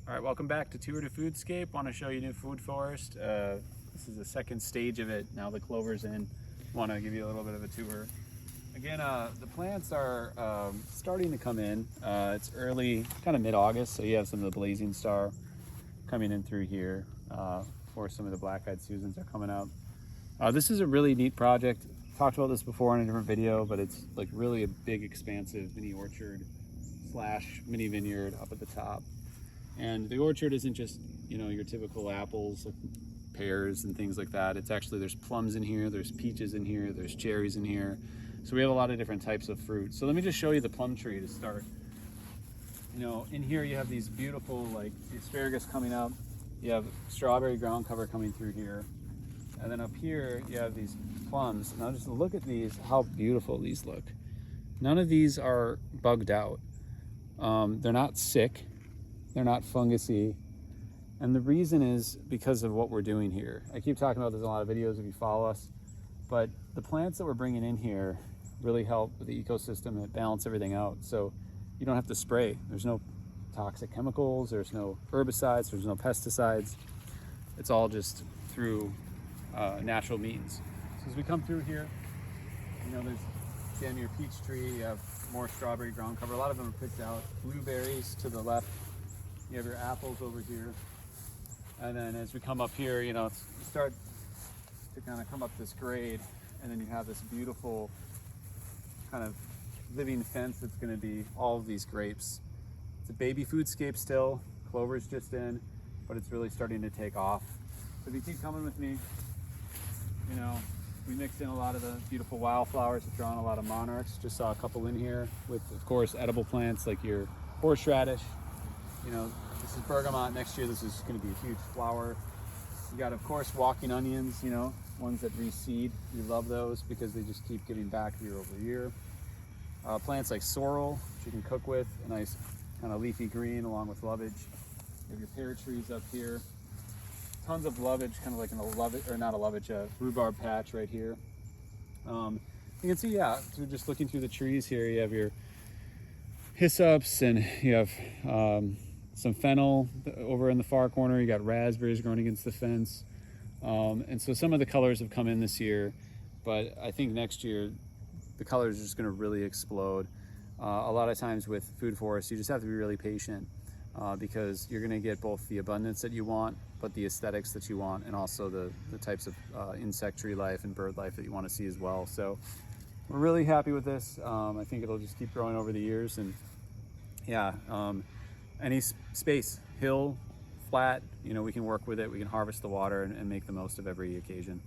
All right, welcome back to Tour to Foodscape. Want to show you new food forest. This is the second stage of it. Now the clover's in. Want to give you a little bit of a tour. Again, the plants are starting to come in. It's early, kind of mid-August, so you have some of the blazing star coming in through here. Before some of the black-eyed Susans are coming out. This is a really neat project. Talked about this before in a different video, but it's like really a big, expansive mini orchard slash mini vineyard up at the top. And the orchard isn't just, you know, your typical apples, like pears and things like that. It's actually, there's plums in here, there's peaches in here, there's cherries in here. So we have a lot of different types of fruit. So let me just show you the plum tree to start. You know, in here you have these beautiful, like, asparagus coming up. You have strawberry ground cover coming through here. And then up here you have these plums. Now just look at these, how beautiful these look. None of these are bugged out. They're not sick. They're not fungusy. And the reason is because of what we're doing here. I keep talking about this in a lot of videos if you follow us, but the plants that we're bringing in here really help with the ecosystem and balance everything out. So you don't have to spray. There's no toxic chemicals, there's no herbicides, there's no pesticides. It's all just through natural means. So as we come through here, you know, there's again your peach tree, you have more strawberry ground cover. A lot of them are picked out. Blueberries to the left. You have your apples over here. And then as we come up here, you know, you start to kind of come up this grade, and then you have this beautiful kind of living fence that's going to be all of these grapes. It's a baby foodscape still. Clover's just in, but it's really starting to take off. So if you keep coming with me, you know, we mixed in a lot of the beautiful wildflowers. We've drawn a lot of monarchs. Just saw a couple in here with, of course, edible plants like your horseradish. You know, this is bergamot. Next year, this is going to be a huge flower. You got, of course, walking onions, you know, ones that reseed. We love those because they just keep giving back year over year. Plants like sorrel, which you can cook with, a nice kind of leafy green along with lovage. You have your pear trees up here. Tons of lovage, kind of like in a lovage, or not a lovage, a rhubarb patch right here. You can see, yeah, through just looking through the trees here, you have your hyssops and you have some fennel over in the far corner. You got raspberries growing against the fence. And so some of the colors have come in this year, but I think next year the colors are just going to really explode. A lot of times with food forests, you just have to be really patient because you're going to get both the abundance that you want, but the aesthetics that you want, and also the types of insect tree life and bird life that you want to see as well. So we're really happy with this. I think it'll just keep growing over the years. And yeah, any space, hill, flat, you know, we can work with it. We can harvest the water and make the most of every occasion.